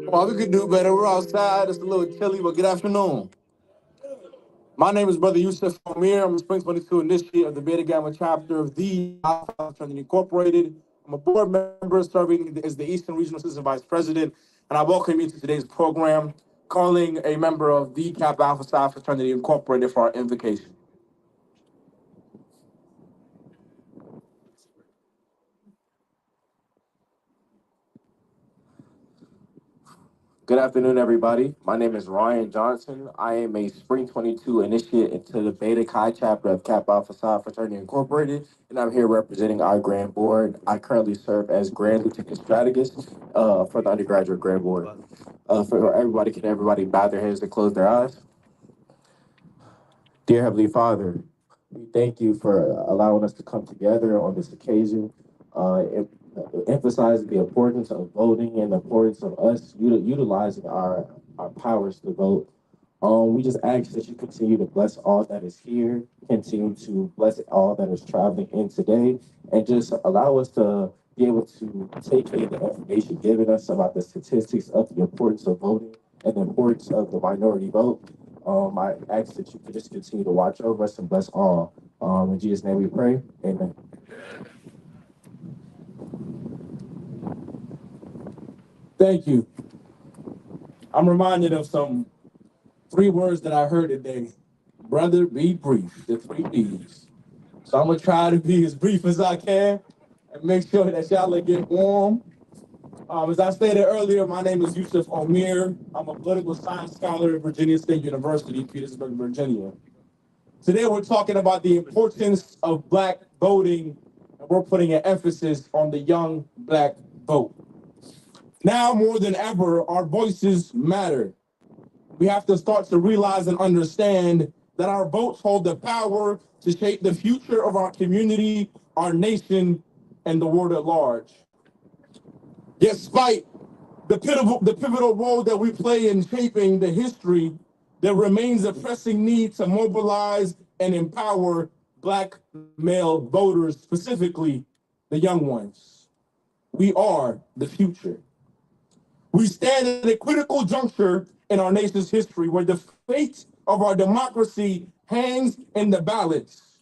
Well, we could do better. We're outside. It's a little chilly, but good afternoon. My name is Brother Yusuf Amir. I'm a Spring 22 initiate of the Beta Gamma chapter of the Alpha Fraternity Incorporated. I'm a board member serving as the Eastern Regional Assistant Vice President, and I welcome you to today's program, calling a member of the Kappa Alpha Psi Fraternity Incorporated for our invocation. Good afternoon, everybody. My name is Ryan Johnson. I am a Spring 22 initiate into the Beta Chi chapter of Kappa Alpha Psi Fraternity Incorporated, and I'm here representing our Grand Board. I currently serve as Grand Lieutenant Strategist for the undergraduate Grand Board. For everybody, can everybody bow their heads and close their eyes? Dear Heavenly Father, we thank you for allowing us to come together on this occasion, emphasizing the importance of voting and the importance of us utilizing our powers to vote. We just ask that you continue to bless all that is here, continue to bless all that is traveling in today, and just allow us to be able to take in the information given us about the statistics of the importance of voting and the importance of the minority vote. I ask that you could just continue to watch over us and bless all. In Jesus' name we pray. Amen. Thank you. I'm reminded of some 3 words that I heard today. Brother, be brief. The 3 B's. So I'm gonna try to be as brief as I can and make sure that y'all get warm. As I stated earlier, my name is Yusuf Omir. I'm a political science scholar at Virginia State University, Petersburg, Virginia. Today we're talking about the importance of Black voting, and we're putting an emphasis on the young Black vote. Now more than ever, our voices matter. We have to start to realize and understand that our votes hold the power to shape the future of our community, our nation, and the world at large. Despite the pivotal role that we play in shaping the history, there remains a pressing need to mobilize and empower Black male voters, specifically the young ones. We are the future. We stand at a critical juncture in our nation's history where the fate of our democracy hangs in the balance.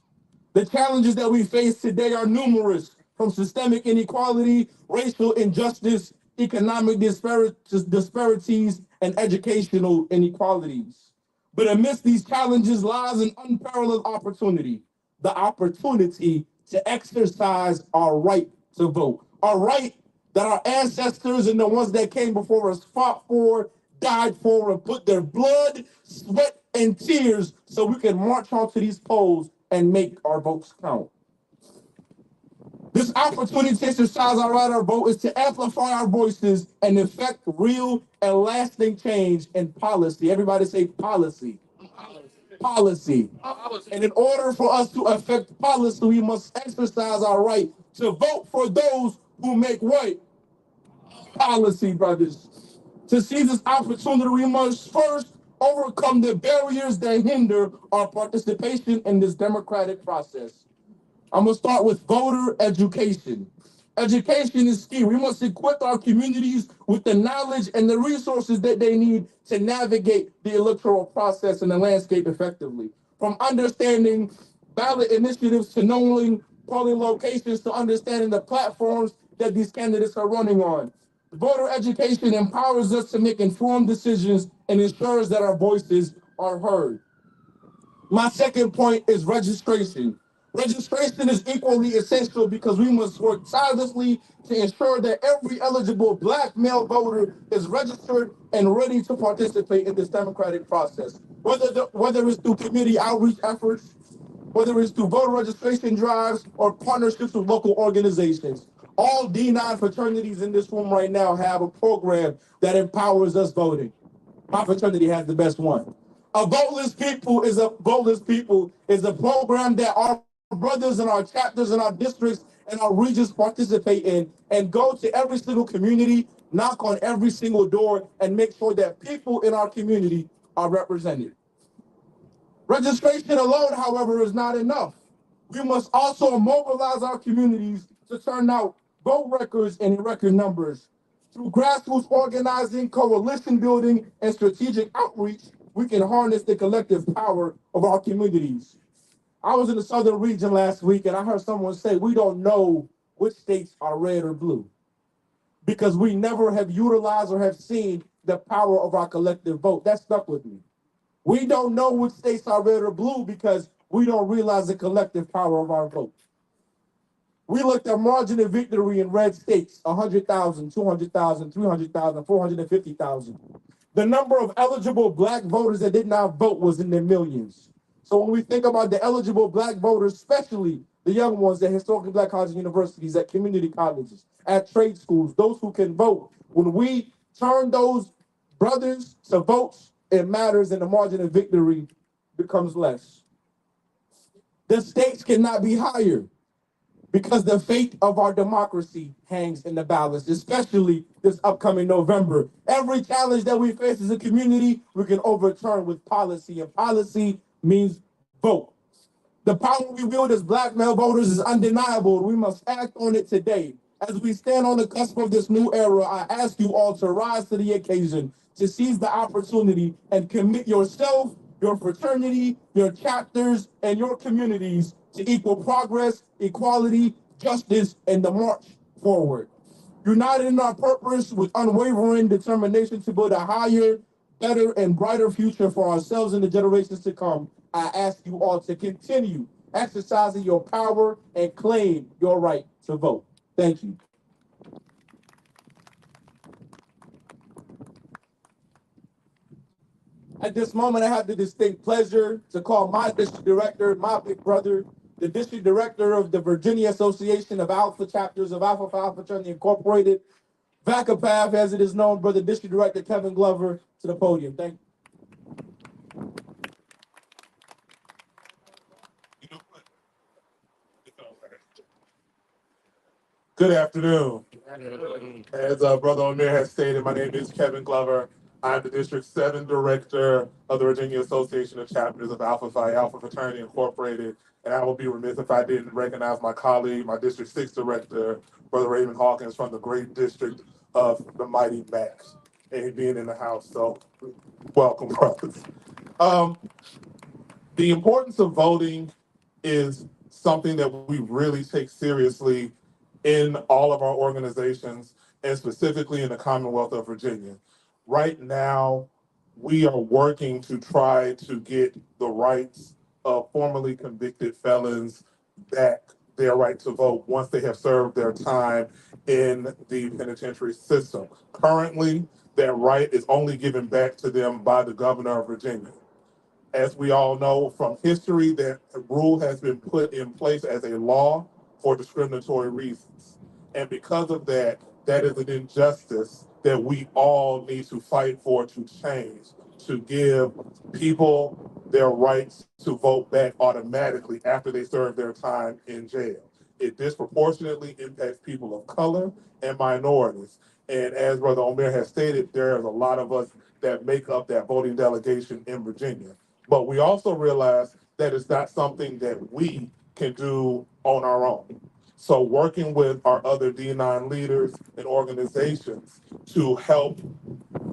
The challenges that we face today are numerous, from systemic inequality, racial injustice, economic disparities, and educational inequalities. But amidst these challenges lies an unparalleled opportunity, the opportunity to exercise our right to vote, our right that our ancestors and the ones that came before us fought for, died for, and put their blood, sweat, and tears so we can march onto these polls and make our votes count. This opportunity to exercise our right to vote is to amplify our voices and effect real and lasting change in policy. Everybody say policy. Policy. And in order for us to affect policy, we must exercise our right to vote for those who make what? Policy, brothers. To seize this opportunity, we must first overcome the barriers that hinder our participation in this democratic process. I'm going to start with voter education. Education is key. We must equip our communities with the knowledge and the resources that they need to navigate the electoral process and the landscape effectively. From understanding ballot initiatives to knowing polling locations to understanding the platforms that these candidates are running on. Voter education empowers us to make informed decisions and ensures that our voices are heard. My second point is registration. Registration is equally essential because we must work tirelessly to ensure that every eligible Black male voter is registered and ready to participate in this democratic process. Whether it's through community outreach efforts, whether it's through voter registration drives or partnerships with local organizations. All D9 fraternities in this room right now have a program that empowers us voting. My fraternity has the best one. A voteless people is a program that our brothers in our chapters and our districts and our regions participate in and go to every single community, knock on every single door, and make sure that people in our community are represented. Registration alone, however, is not enough. We must also mobilize our communities to turn out vote records in record numbers. Through grassroots organizing, coalition building, and strategic outreach, we can harness the collective power of our communities. I was in the southern region last week and I heard someone say, we don't know which states are red or blue because we never have utilized or have seen the power of our collective vote. That stuck with me. We don't know which states are red or blue because we don't realize the collective power of our vote. We looked at margin of victory in red states, 100,000, 200,000, 300,000, 450,000. The number of eligible black voters that did not vote was in the millions. So when we think about the eligible black voters, especially the young ones at historically black colleges and universities, at community colleges, at trade schools, those who can vote, when we turn those brothers to votes, it matters and the margin of victory becomes less. The stakes cannot be higher because the fate of our democracy hangs in the balance, especially this upcoming November. Every challenge that we face as a community, we can overturn with policy, and policy means vote. The power we wield as black male voters is undeniable, and we must act on it today. As we stand on the cusp of this new era, I ask you all to rise to the occasion, to seize the opportunity and commit yourself, your fraternity, your chapters, and your communities to equal progress, equality, justice, and the march forward. United in our purpose with unwavering determination to build a higher, better, and brighter future for ourselves and the generations to come, I ask you all to continue exercising your power and claim your right to vote. Thank you. At this moment, I have the distinct pleasure to call my district director, my big brother, the district director of the Virginia Association of Alpha Chapters of Alpha Phi Fraternity Incorporated, VACAPAF, as it is known, brother district director Kevin Glover, to the podium. Thank you. Good afternoon. As Brother Amir has stated, my name is Kevin Glover. I'm the District 7 Director of the Virginia Association of Chapters of Alpha Phi Alpha Fraternity Incorporated, and I will be remiss if I didn't recognize my colleague, my District 6 Director, Brother Raymond Hawkins from the great district of the mighty Max, and he being in the house, so welcome, brothers. The importance of voting is something that we really take seriously in all of our organizations and specifically in the Commonwealth of Virginia. Right now, we are working to try to get the rights of formerly convicted felons back their right to vote once they have served their time in the penitentiary system. Currently, that right is only given back to them by the governor of Virginia. As we all know from history, that rule has been put in place as a law for discriminatory reasons. And because of that, that is an injustice that we all need to fight for to change, to give people their rights to vote back automatically after they serve their time in jail. It disproportionately impacts people of color and minorities. And as Brother Omer has stated, there is a lot of us that make up that voting delegation in Virginia. But we also realize that it's not something that we can do on our own. So working with our other D9 leaders and organizations to help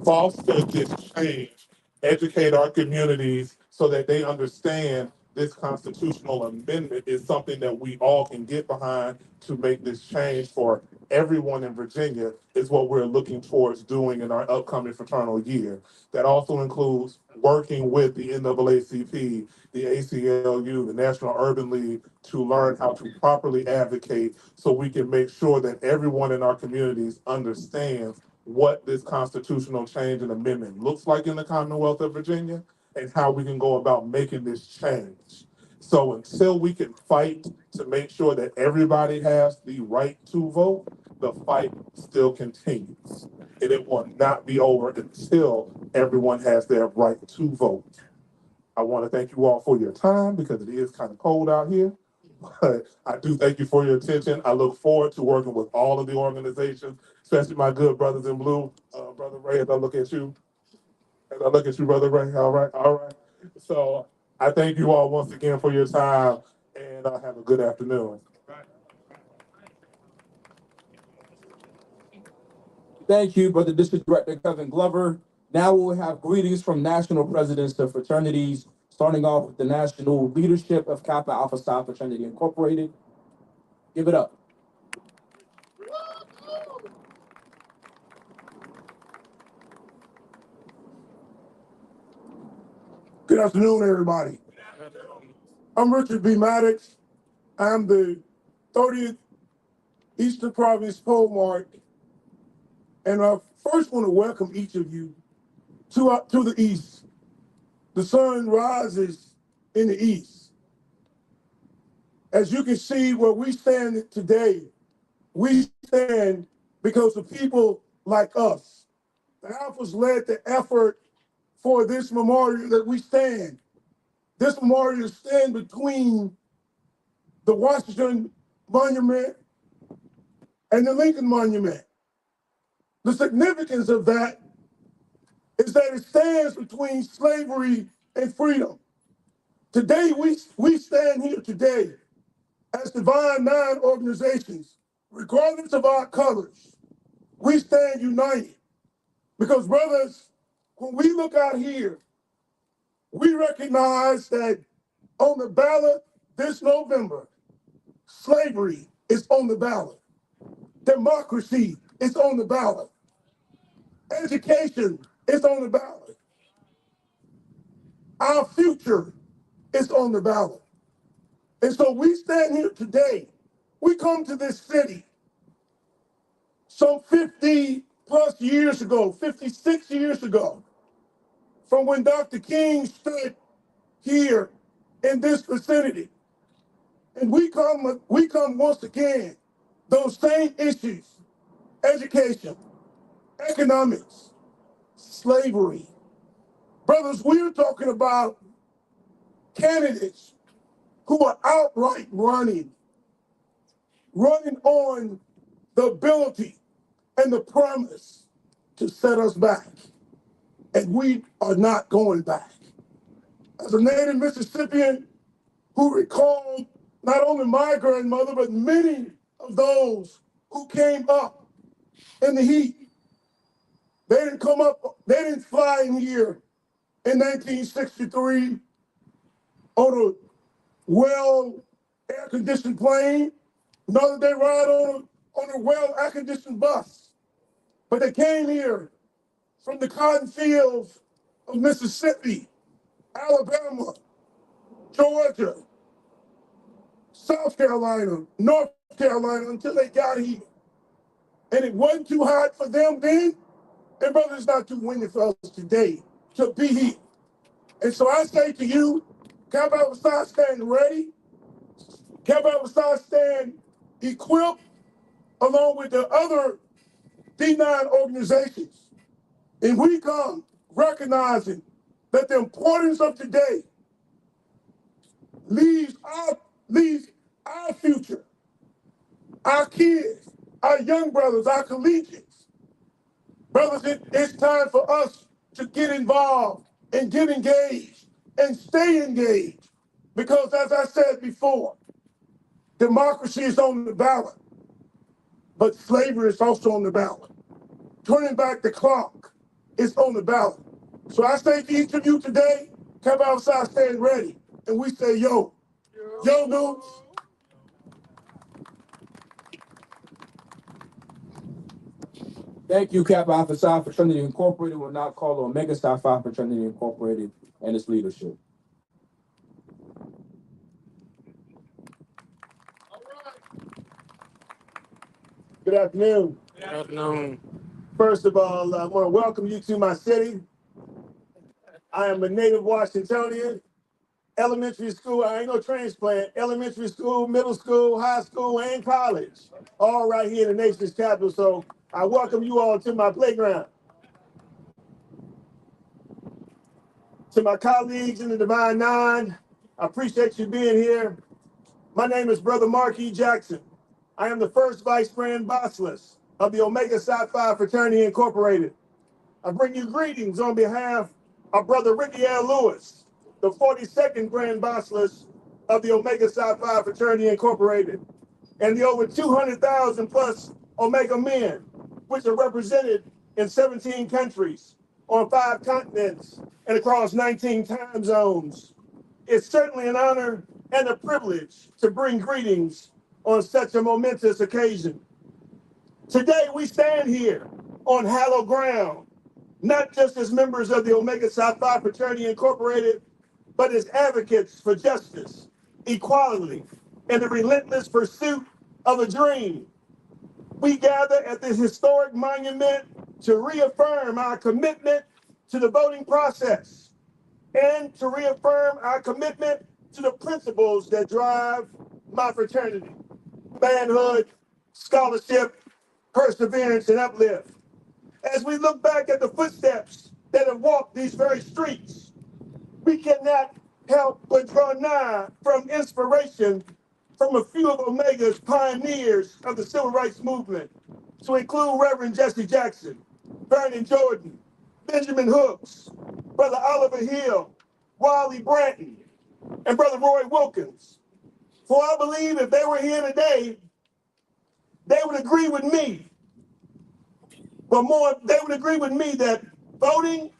foster this change, educate our communities so that they understand this constitutional amendment is something that we all can get behind to make this change for everyone in Virginia is what we're looking towards doing in our upcoming fraternal year. That also includes working with the NAACP, the ACLU, the National Urban League to learn how to properly advocate so we can make sure that everyone in our communities understands what this constitutional change and amendment looks like in the Commonwealth of Virginia and how we can go about making this change. So until we can fight to make sure that everybody has the right to vote, the fight still continues. And it will not be over until everyone has their right to vote. I want to thank you all for your time because it is kind of cold out here. But I do thank you for your attention. I look forward to working with all of the organizations, especially my good brothers in blue. Brother Ray, as I look at you, Brother Ray. All right, all right. So I thank you all once again for your time, and have a good afternoon. Thank you, Brother District Director Kevin Glover. Now we'll have greetings from national presidents of fraternities, starting off with the national leadership of Kappa Alpha Psi Fraternity Incorporated. Give it up. Good afternoon, everybody. I'm Richard B. Maddox. I'm the 30th Eastern Province Polemarch, and I first want to welcome each of you to the East. The sun rises in the East. As you can see, where we stand today, we stand because of people like us. The Alphas led the effort for this memorial that we stand. This memorial stands between the Washington Monument and the Lincoln Monument. The significance of that is that it stands between slavery and freedom. Today, we stand here today as Divine Nine organizations, regardless of our colors. We stand united because, brothers, when we look out here, we recognize that on the ballot this November, slavery is on the ballot. Democracy is on the ballot. Education is on the ballot. Our future is on the ballot. And so we stand here today. We come to this city some 50 plus years ago, 56 years ago, from when Dr. King stood here in this vicinity. And we come once again, those same issues, education, economics, slavery. Brothers, we're talking about candidates who are outright running on the ability and the promise to set us back. And we are not going back. As a native Mississippian who recalled not only my grandmother, but many of those who came up in the heat. They didn't fly in here in 1963 on a well air-conditioned plane, nor did they ride on a well air-conditioned bus. But they came here from the cotton fields of Mississippi, Alabama, Georgia, South Carolina, North Carolina, until they got here. And it wasn't too hot for them then, and brother, it's not too windy for us today to be here. And so I say to you, Kappa Alpha Psi stand ready, Kappa Alpha Psi stand equipped, along with the other D9 organizations. And we come recognizing that the importance of today leaves our future, our kids, our young brothers, our collegiates. Brothers, it's time for us to get involved and get engaged and stay engaged. Because as I said before, democracy is on the ballot, but slavery is also on the ballot. Turning back the clock is on the ballot. So I say to each of you today, come outside, stand ready. And we say, yo, dudes. Thank you, Kappa Alpha Psi Fraternity Incorporated. We'll now call Omega Psi Phi Fraternity Incorporated and its leadership. Good afternoon. Good afternoon. First of all, I want to welcome you to my city. I am a native Washingtonian. Elementary school, I ain't no transplant. Elementary school, middle school, high school, and college, all right here in the nation's capital. So I welcome you all to my playground. To my colleagues in the Divine Nine, I appreciate you being here. My name is Brother Mark E. Jackson. I am the first Vice Grand Bossless of the Omega Psi Phi Fraternity Incorporated. I bring you greetings on behalf of Brother Ricky L. Lewis, the 42nd Grand Bossless of the Omega Psi Phi Fraternity Incorporated, and the over 200,000 plus Omega men which are represented in 17 countries, on 5 continents, and across 19 time zones. It's certainly an honor and a privilege to bring greetings on such a momentous occasion. Today, we stand here on hallowed ground, not just as members of the Omega Psi Phi Fraternity Incorporated, but as advocates for justice, equality, and the relentless pursuit of a dream. We gather at this historic monument to reaffirm our commitment to the voting process and to reaffirm our commitment to the principles that drive my fraternity: manhood, scholarship, perseverance, and uplift. As we look back at the footsteps that have walked these very streets, we cannot help but draw nigh from inspiration from a few of Omega's pioneers of the civil rights movement, to include Reverend Jesse Jackson, Vernon Jordan, Benjamin Hooks, Brother Oliver Hill, Wiley Branton, and Brother Roy Wilkins. For I believe if they were here today, they would agree with me. They would agree with me that voting,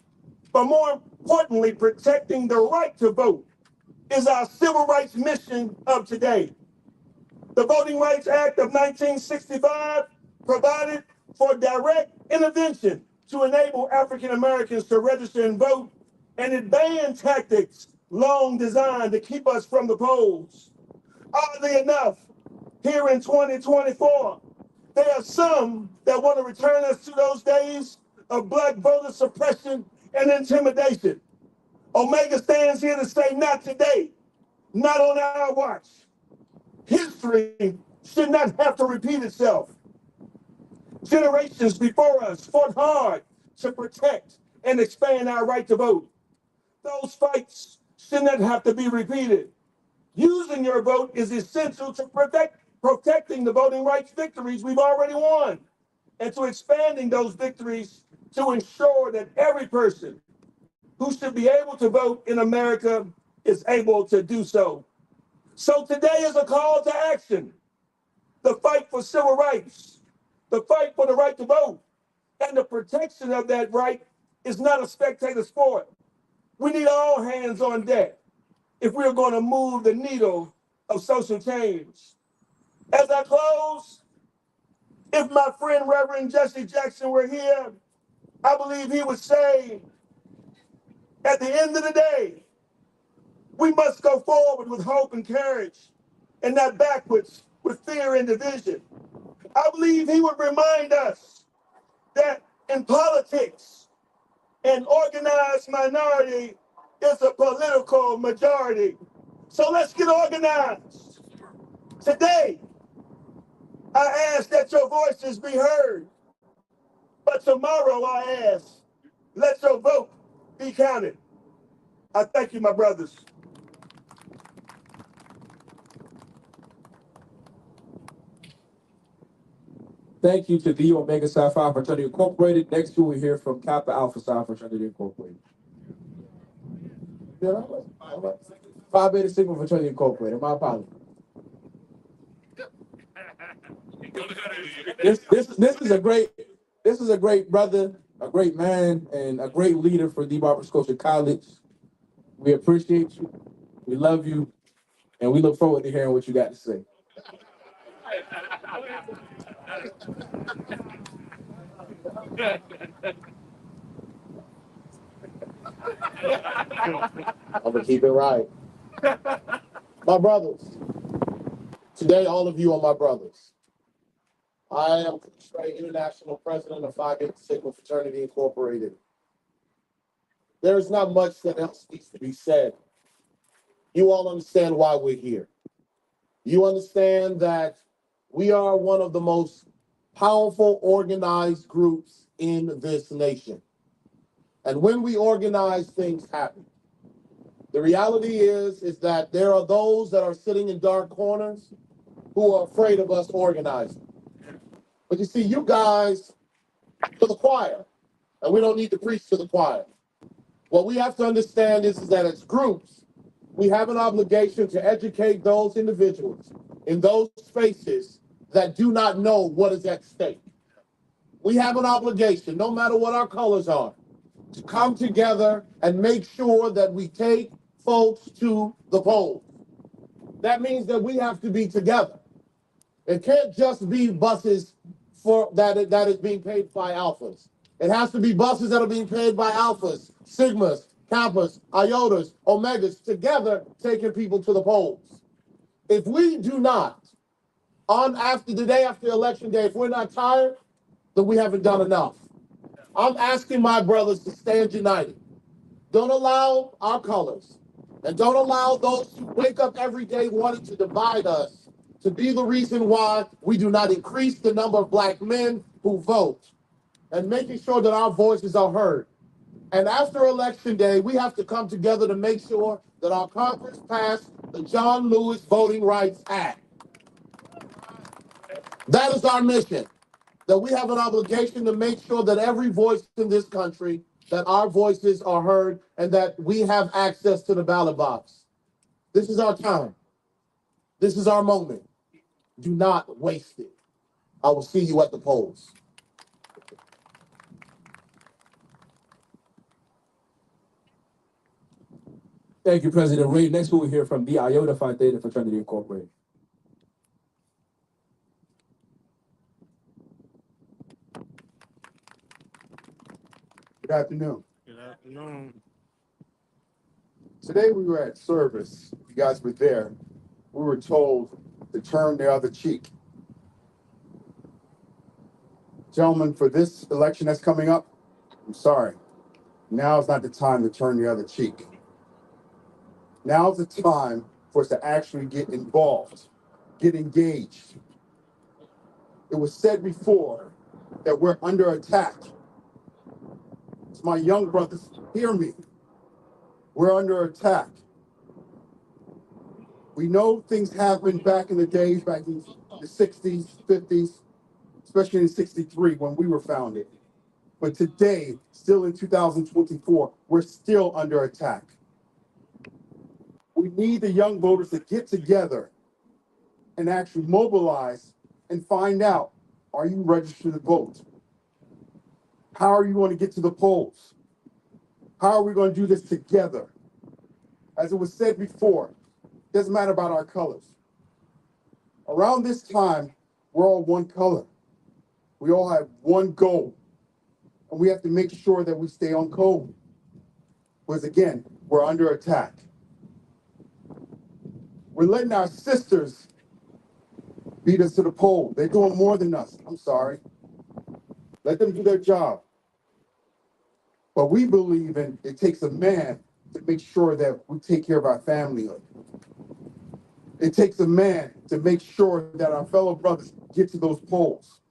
but more importantly, protecting the right to vote, is our civil rights mission of today. The Voting Rights Act of 1965 provided for direct intervention to enable African Americans to register and vote, and it banned tactics long designed to keep us from the polls. Oddly enough, here in 2024, there are some that want to return us to those days of Black voter suppression and intimidation. Omega stands here to say, not today, not on our watch. History should not have to repeat itself. Generations before us fought hard to protect and expand our right to vote. Those fights should not have to be repeated. Using your vote is essential to protecting the voting rights victories we've already won, and to expanding those victories to ensure that every person who should be able to vote in America is able to do so. So today is a call to action. The fight for civil rights, the fight for the right to vote, and the protection of that right is not a spectator sport. We need all hands on deck if we're going to move the needle of social change. As I close, if my friend Reverend Jesse Jackson were here, I believe he would say, at the end of the day, we must go forward with hope and courage, and not backwards with fear and division. I believe he would remind us that in politics, an organized minority is a political majority. So let's get organized. Today, I ask that your voices be heard. But tomorrow I ask, let your vote be counted. I thank you, my brothers. Thank you to the Omega Psi Phi Fraternity Incorporated. Next, you will hear from Kappa Alpha Psi Fraternity Incorporated. Yeah, all right. Phi Beta Sigma Fraternity Incorporated. My apologies. This is a great brother, a great man, and a great leader for the Barbara Scotia College. We appreciate you, we love you, and we look forward to hearing what you got to say. I'm gonna keep it right. My brothers, today all of you are my brothers. I am Trey, International President of Phi Beta Sigma Fraternity Incorporated. There is not much that else needs to be said. You all understand why we're here. You understand that we are one of the most powerful organized groups in this nation. And when we organize, things happen. The reality is that there are those that are sitting in dark corners who are afraid of us organizing. But you see, you guys are the choir, and we don't need to preach to the choir. What we have to understand is that as groups, we have an obligation to educate those individuals in those spaces that do not know what is at stake. We have an obligation, no matter what our colors are, to come together and make sure that we take folks to the polls. That means that we have to be together. It can't just be buses that is being paid by alphas. It has to be buses that are being paid by alphas, sigmas, kappas, iotas, omegas, together taking people to the polls. If we do not, on after the day after election day, if we're not tired, then we haven't done enough. I'm asking my brothers to stand united. Don't allow our colors, and don't allow those who wake up every day wanting to divide us to be the reason why we do not increase the number of black men who vote, and making sure that our voices are heard. And after election day, we have to come together to make sure that our Congress passed the John Lewis Voting Rights Act. That is our mission, that we have an obligation to make sure that every voice in this country, that our voices are heard, and that we have access to the ballot box. This is our time. This is our moment. Do not waste it. I will see you at the polls. Thank you, President Reed. Next, we'll hear from the Iota Phi Theta Fraternity Incorporated. Good afternoon. Good afternoon. Today we were at service. You guys were there. We were told to turn the other cheek. Gentlemen, for this election that's coming up, I'm sorry. Now is not the time to turn the other cheek. Now is the time for us to actually get involved, get engaged. It was said before that we're under attack. It's my young brothers, hear me. We're under attack. We know things happened back in the days, back in the 60s, 50s, especially in 63 when we were founded. But today, still in 2024, we're still under attack. We need the young voters to get together and actually mobilize and find out, are you registered to vote? How are you going to get to the polls? How are we going to do this together? As it was said before, it doesn't matter about our colors. Around this time, we're all one color. We all have one goal. And we have to make sure that we stay on code. Because again, we're under attack. We're letting our sisters beat us to the poll. They're doing more than us. I'm sorry. Let them do their job. But we believe in it takes a man to make sure that we take care of our family. It takes a man to make sure that our fellow brothers get to those polls.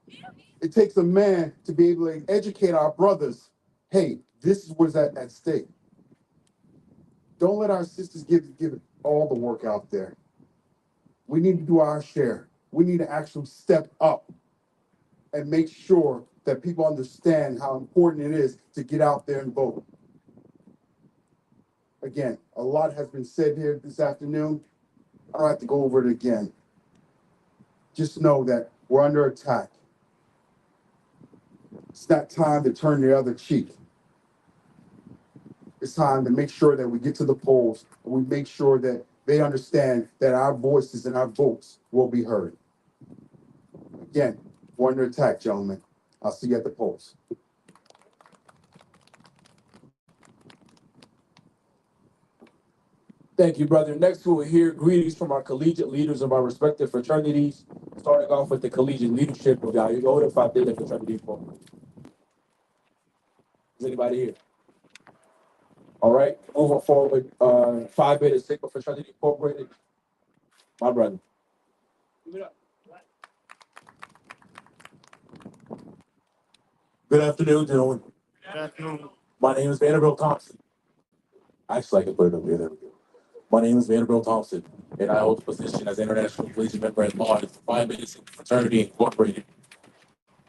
It takes a man to be able to educate our brothers. Hey, this is what's at stake. Don't let our sisters give all the work out there. We need to do our share. We need to actually step up and make sure that people understand how important it is to get out there and vote. Again, a lot has been said here this afternoon. I don't have to go over it again. Just know that we're under attack. It's not time to turn the other cheek. It's time to make sure that we get to the polls and we make sure that they understand that our voices and our votes will be heard. Again, we're under attack, gentlemen. I'll see you at the polls. Thank you, brother. Next, we'll hear greetings from our collegiate leaders of our respective fraternities, starting off with the collegiate leadership of the Iota Phi Theta Fraternity Incorporated. Is anybody here? All right, moving forward, Phi Beta Sigma Fraternity Incorporated. My brother. Good afternoon, gentlemen. Good afternoon. My name is Vanderbilt Thompson. Actually, I can put it up here. There we go. My name is Vanderbilt Thompson, and I hold the position as International Collegiate Member at Law at Phi Beta Sigma Fraternity Incorporated.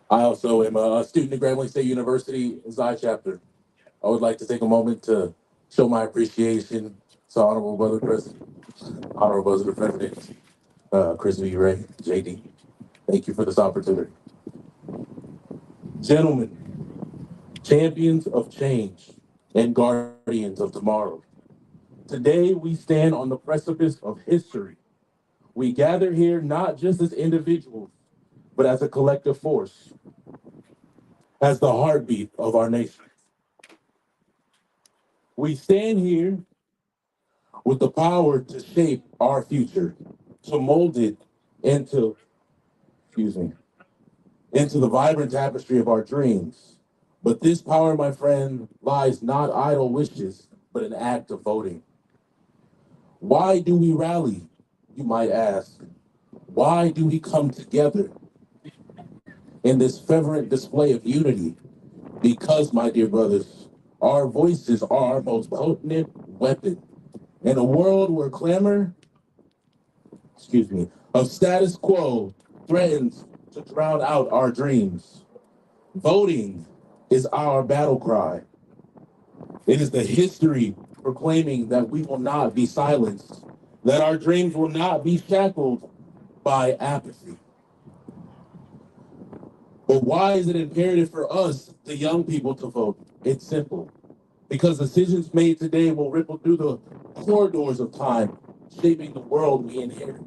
I also am a student at Grambling State University Xi chapter. I would like to take a moment to show my appreciation to Honorable Brother President, Honorable Brother President, Chris V. Ray, JD. Thank you for this opportunity. Gentlemen, champions of change and guardians of tomorrow. Today, we stand on the precipice of history. We gather here not just as individuals, but as a collective force, as the heartbeat of our nation. We stand here with the power to shape our future, to mold it into, excuse me, into the vibrant tapestry of our dreams. But this power, my friend, lies not idle wishes, but an act of voting. Why do we rally, you might ask? Why do we come together in this fervent display of unity? Because, my dear brothers, our voices are our most potent weapon. In a world where clamor, of status quo threatens to drown out our dreams, voting is our battle cry. It is the history proclaiming that we will not be silenced, that our dreams will not be shackled by apathy. But why is it imperative for us, the young people, to vote? It's simple. Because decisions made today will ripple through the corridors of time, shaping the world we inherit.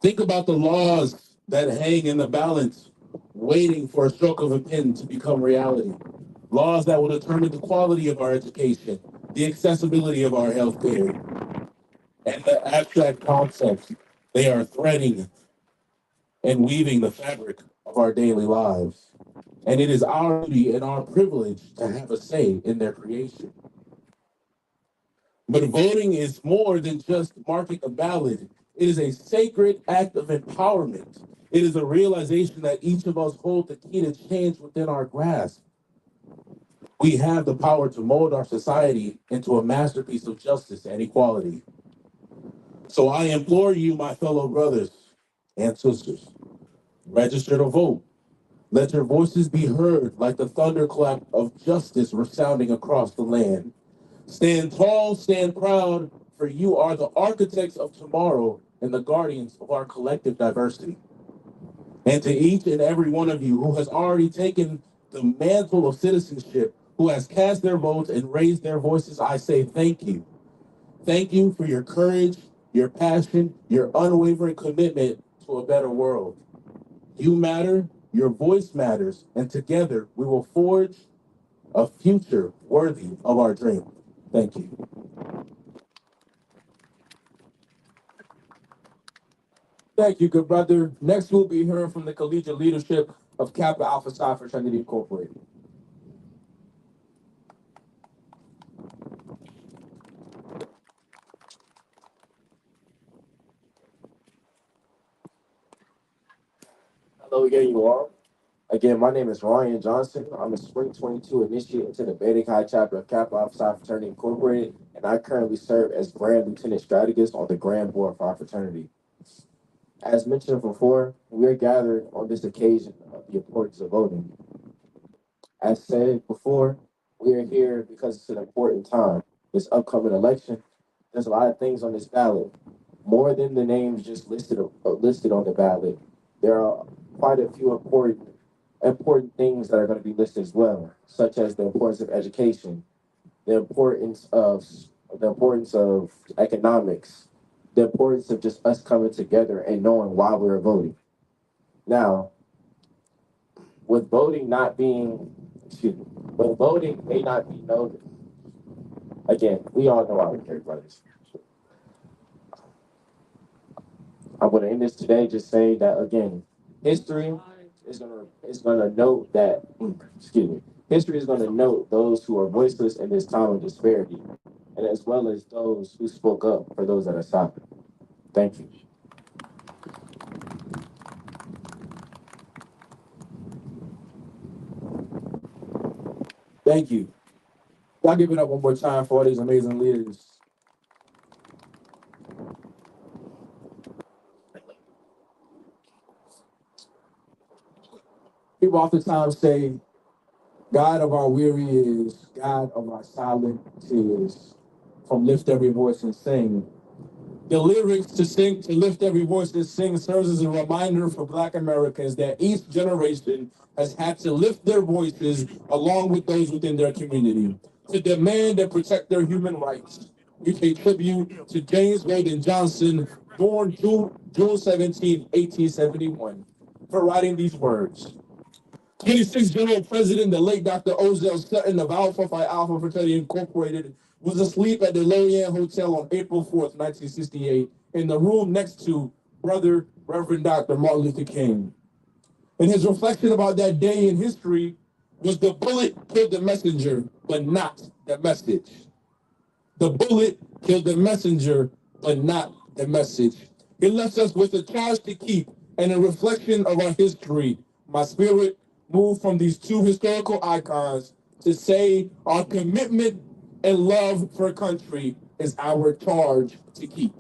Think about the laws that hang in the balance, waiting for a stroke of a pen to become reality. Laws that will determine the quality of our education, the accessibility of our healthcare, and the abstract concepts they are threading and weaving the fabric of our daily lives. And it is our duty and our privilege to have a say in their creation. But voting is more than just marking a ballot. It is a sacred act of empowerment. It is a realization that each of us hold the key to change within our grasp. We have the power to mold our society into a masterpiece of justice and equality. So I implore you, my fellow brothers and sisters, register to vote. Let your voices be heard like the thunderclap of justice resounding across the land. Stand tall, stand proud, for you are the architects of tomorrow and the guardians of our collective diversity. And to each and every one of you who has already taken the mantle of citizenship, who has cast their votes and raised their voices, I say thank you. Thank you for your courage, your passion, your unwavering commitment to a better world. You matter, your voice matters, and together we will forge a future worthy of our dream. Thank you. Thank you, good brother. Next, we'll be hearing from the collegiate leadership of Kappa Alpha Psi Fraternity Incorporated. Hello again, you all. Again, my name is Ryan Johnson. I'm a Spring 22 initiate into the Beta Chi chapter of Kappa Alpha Psi Fraternity Incorporated, and I currently serve as Grand Lieutenant Strategist on the Grand Board for our fraternity. As mentioned before, we are gathered on this occasion of the importance of voting. As said before, we are here because it's an important time. This upcoming election, there's a lot of things on this ballot. More than the names just listed on the ballot, there are quite a few important things that are going to be listed as well, such as the importance of education, the importance of economics, the importance of just us coming together and knowing why we're voting. Now, with voting not being, with voting may not be noted. Again, we all know our care, brothers. I'm going to end this today just saying that again, history is gonna note that history is gonna note those who are voiceless in this time of disparity, and as well as those who spoke up for those that are silent. Thank you. Thank you. Y'all give it up one more time for all these amazing leaders. People oftentimes say, God of our weary God of our silent tears, from lift every voice and sing. The lyrics to lift every voice to sing serves as a reminder for Black Americans that each generation has had to lift their voices along with those within their community to demand and protect their human rights. We pay tribute to James Weldon Johnson, born June 17, 1871, for writing these words. 26th General President, the late Dr. Ozell Sutton of Alpha Phi Alpha Fraternity Incorporated, was asleep at the Lorient Hotel on April 4th, 1968, in the room next to Brother Reverend Dr. Martin Luther King. And his reflection about that day in history was the bullet killed the messenger, but not the message. The bullet killed the messenger, but not the message. It left us with a charge to keep and a reflection of our history. My spirit moved from these two historical icons to say our commitment and love for country is our charge to keep.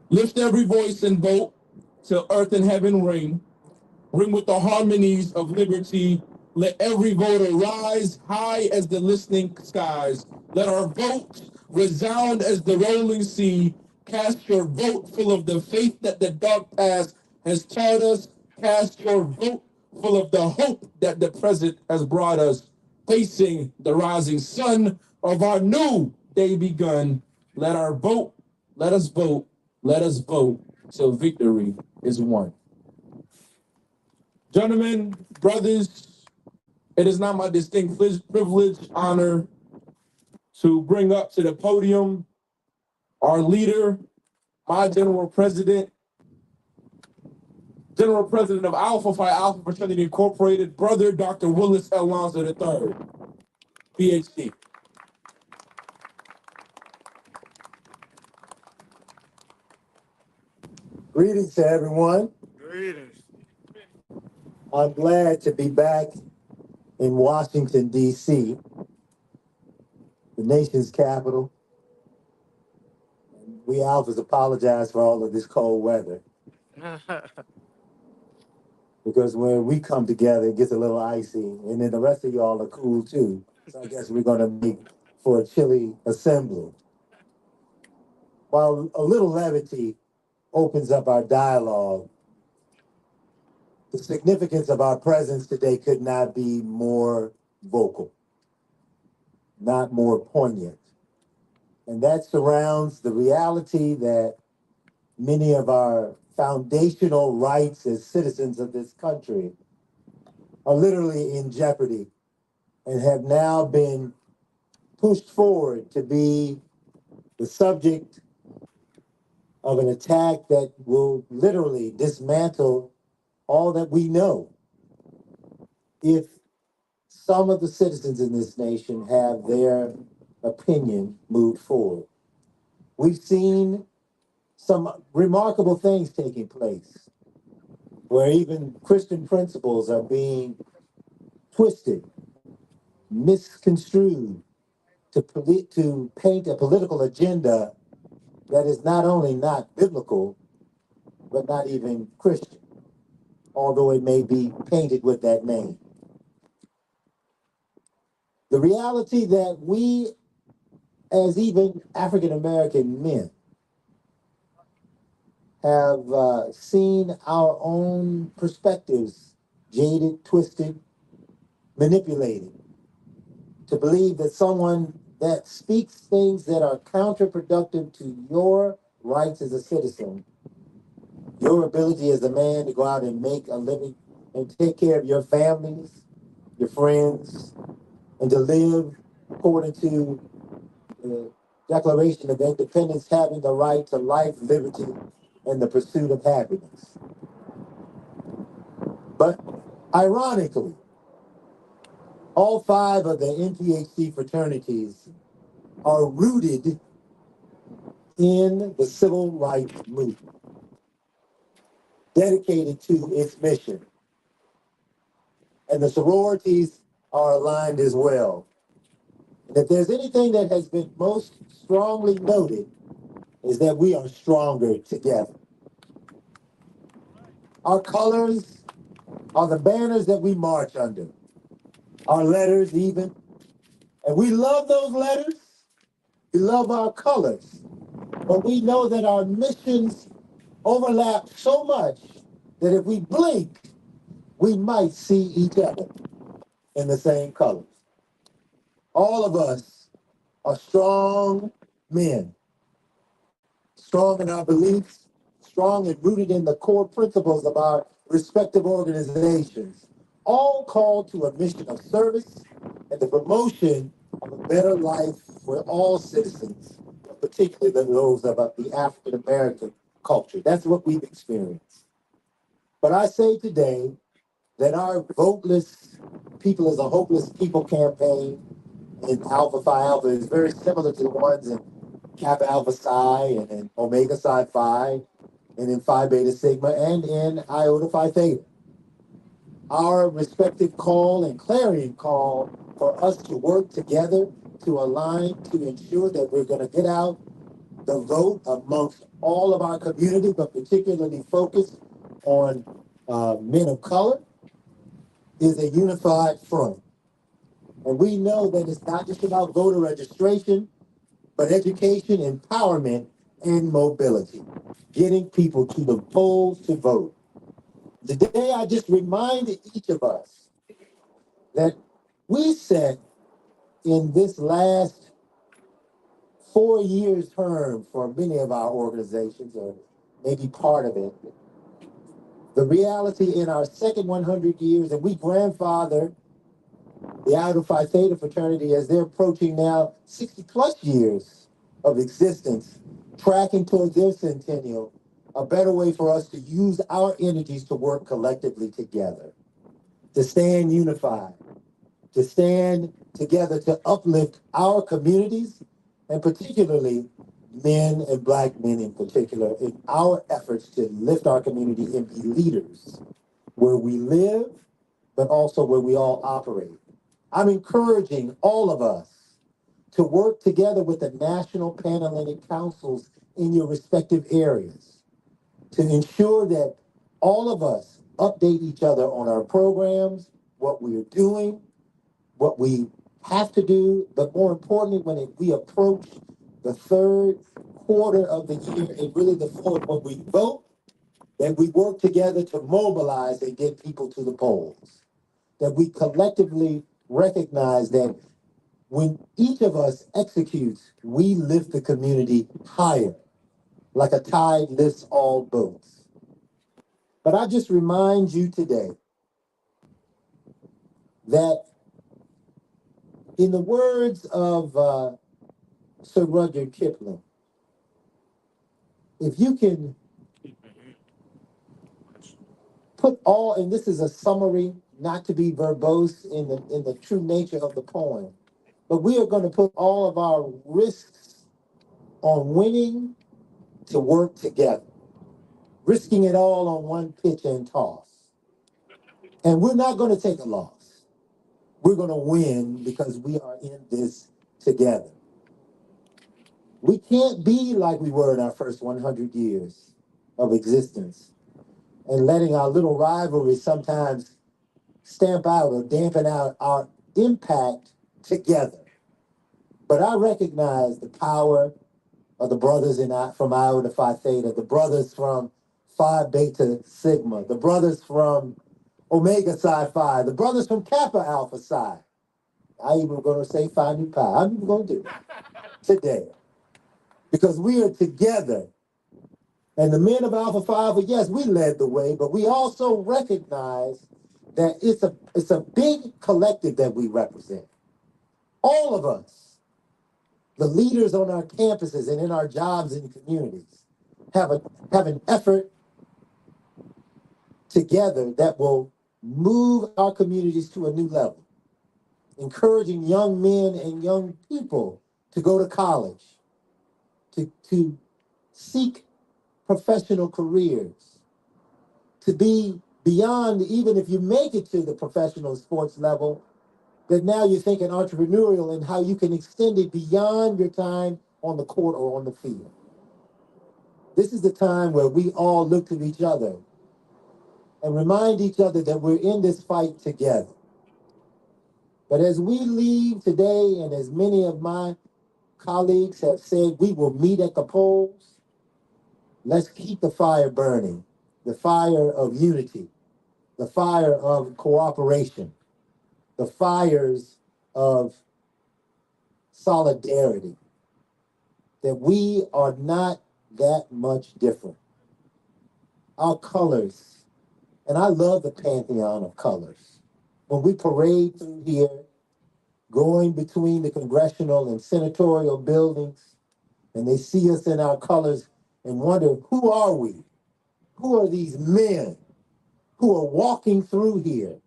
Lift every voice and vote till earth and heaven ring. Ring with the harmonies of liberty. Let every voter rise high as the listening skies. Let our vote resound as the rolling sea. Cast your vote full of the faith that the dark past has taught us. Cast your vote full of the hope that the present has brought us. Facing the rising sun of our new day begun. Let our vote, let us vote, let us vote till victory is won. Gentlemen, brothers, it is now my distinct privilege, honor to bring up to the podium our leader, my General President of Alpha Phi Alpha Fraternity Incorporated, Brother Dr. Willis Alonzo III, PhD. Greetings to everyone. Greetings. I'm glad to be back in Washington, D.C., the nation's capital. We Alphas apologize for all of this cold weather because when we come together, it gets a little icy, and then the rest of y'all are cool too. So I guess we're going to make for a chilly assembly. While a little levity opens up our dialogue, the significance of our presence today could not be more vocal, not more poignant. And that surrounds the reality that many of our foundational rights as citizens of this country are literally in jeopardy and have now been pushed forward to be the subject of an attack that will literally dismantle all that we know if some of the citizens in this nation have their opinion moved forward. We've seen some remarkable things taking place where even Christian principles are being twisted, misconstrued to paint a political agenda that is not only not biblical, but not even Christian, although it may be painted with that name. The reality that we, as even African American men, have seen our own perspectives jaded, twisted, manipulated to believe that someone that speaks things that are counterproductive to your rights as a citizen, your ability as a man to go out and make a living and take care of your families, your friends, and to live according to the Declaration of Independence, having the right to life, liberty, and the pursuit of happiness. But ironically, all five of the NPHC fraternities are rooted in the civil rights movement, dedicated to its mission. And the sororities are aligned as well. And if there's anything that has been most strongly noted, is that we are stronger together. Our colors are the banners that we march under, our letters even. And we love those letters, We love our colors, but we know that our missions overlap so much that if we blink, we might see each other in the same colors. All of us are strong men, strong in our beliefs, strong and rooted in the core principles of our respective organizations, all called to a mission of service and the promotion of a better life for all citizens, particularly those of the African American culture. That's what we've experienced. But I say today that our Voteless People is a Hopeless People campaign in Alpha Phi Alpha is very similar to the ones in Kappa Alpha Psi and in Omega Psi Phi and in Phi Beta Sigma and in Iota Phi Theta. Our respective call and clarion call for us to work together, to align, to ensure that we're going to get out the vote amongst all of our community, but particularly focused on men of color, is a unified front. And we know that it's not just about voter registration, but education, empowerment, and mobility, getting people to the polls to vote. Today, I just reminded each of us that we set in this last 4 years term for many of our organizations, or maybe part of it, the reality in our second 100 years, and we grandfather the Iota Phi Theta fraternity as they're approaching now 60 plus years of existence, tracking towards their centennial, a better way for us to use our energies to work collectively together, to stand unified, to stand together to uplift our communities, and particularly men and Black men in particular, in our efforts to lift our community and be leaders where we live, but also where we all operate. I'm encouraging all of us to work together with the national Pan-hellenic councils in your respective areas to ensure that all of us update each other on our programs, what we're doing, what we have to do, but more importantly, we approach the third quarter of the year and really the fourth, when we vote, that we work together to mobilize and get people to the polls, that we collectively recognize that when each of us executes, we lift the community higher, like a tide lifts all boats. But I just remind you today that in the words of Sir Rudyard Kipling, if you can put all, and this is a summary, not to be verbose in the true nature of the poem, but we are going to put all of our risks on winning to work together, risking it all on one pitch and toss. And we're not going to take a loss. We're going to win because we are in this together. We can't be like we were in our first 100 years of existence and letting our little rivalry sometimes stamp out or dampen out our impact together. But I recognize the power of the brothers from Iota Phi Theta, the brothers from Phi Beta Sigma, the brothers from Omega Psi Phi, the brothers from Kappa Alpha Psi. I even going to say Phi Nu Pi. I'm even going to do it today. Because we are together. And the men of Alpha Phi Alpha, yes, we led the way, but we also recognize that it's a big collective that we represent. All of us, the leaders on our campuses and in our jobs and communities, have an effort together that will move our communities to a new level, encouraging young men and young people to go to college, to seek professional careers, to be beyond, even if you make it to the professional sports level, that now you're thinking entrepreneurial and how you can extend it beyond your time on the court or on the field. This is the time where we all look to each other and remind each other that we're in this fight together. But as we leave today, and as many of my colleagues have said we will meet at the polls. Let's keep the fire burning, the fire of unity, the fire of cooperation, the fires of solidarity, that we are not that much different. Our colors, and I love the pantheon of colors. When we parade through here, going between the congressional and senatorial buildings, and they see us in our colors and wonder, who are we? Who are these men who are walking through here?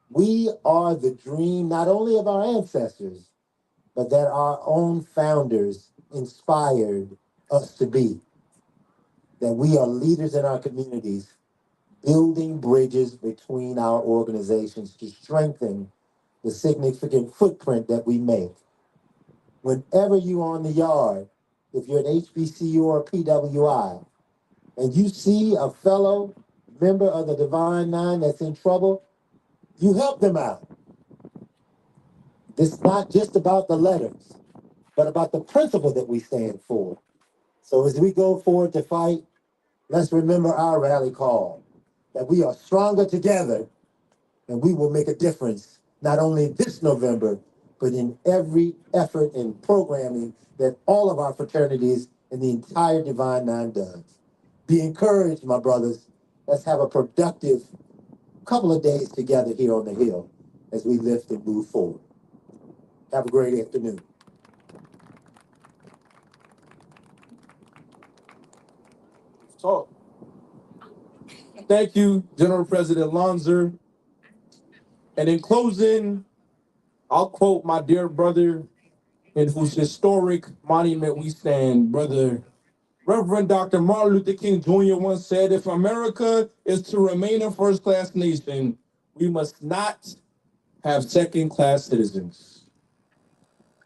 We are the dream not only of our ancestors, but that our own founders inspired us to be. That we are leaders in our communities, building bridges between our organizations to strengthen the significant footprint that we make. Whenever you're on the yard, if you're an HBCU or a PWI, and you see a fellow member of the Divine Nine that's in trouble, you help them out. It's not just about the letters, but about the principle that we stand for. So as we go forward to fight, let's remember our rally call, that we are stronger together and we will make a difference, not only this November, but in every effort and programming that all of our fraternities and the entire Divine Nine does. Be encouraged, my brothers. Let's have a productive couple of days together here on the Hill as we lift and move forward. Have a great afternoon. Talk. Thank you, General President Lonzer. And in closing, I'll quote my dear brother in whose historic monument we stand, brother Reverend Dr. Martin Luther King Jr. once said, if America is to remain a first-class nation, we must not have second-class citizens.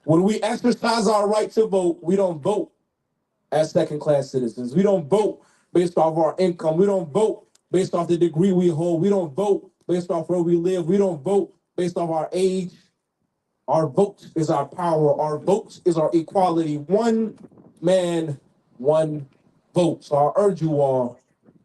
When we exercise our right to vote, we don't vote as second-class citizens. We don't vote based off our income. We don't vote based off the degree we hold. We don't vote based off where we live. We don't vote based off our age. Our vote is our power. Our vote is our equality. One man, one vote. So I urge you all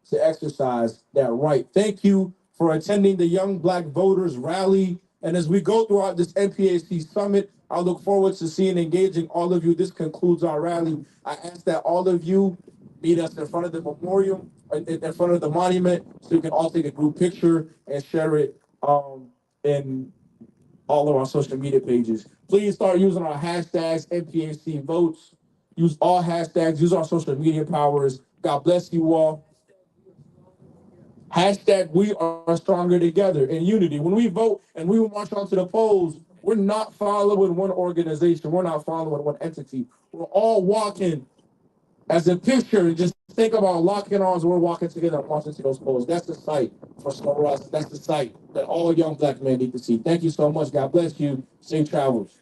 to exercise that right. Thank you for attending the Young Black Voters Rally. And as we go throughout this NPHC Summit, I look forward to seeing and engaging all of you. This concludes our rally. I ask that all of you meet us in front of the memorial, in front of the monument, so you can all take a group picture and share it in all of our social media pages. Please start using our hashtags, NPHC votes. Use all hashtags, use our social media powers. God bless you all. Hashtag we are stronger together in unity. When we vote and we march onto the polls, we're not following one organization. We're not following one entity. We're all walking as a picture. Just think about locking arms. We're walking together and marching to those polls. That's the sight for us. That's the sight that all young Black men need to see. Thank you so much. God bless you. Safe travels.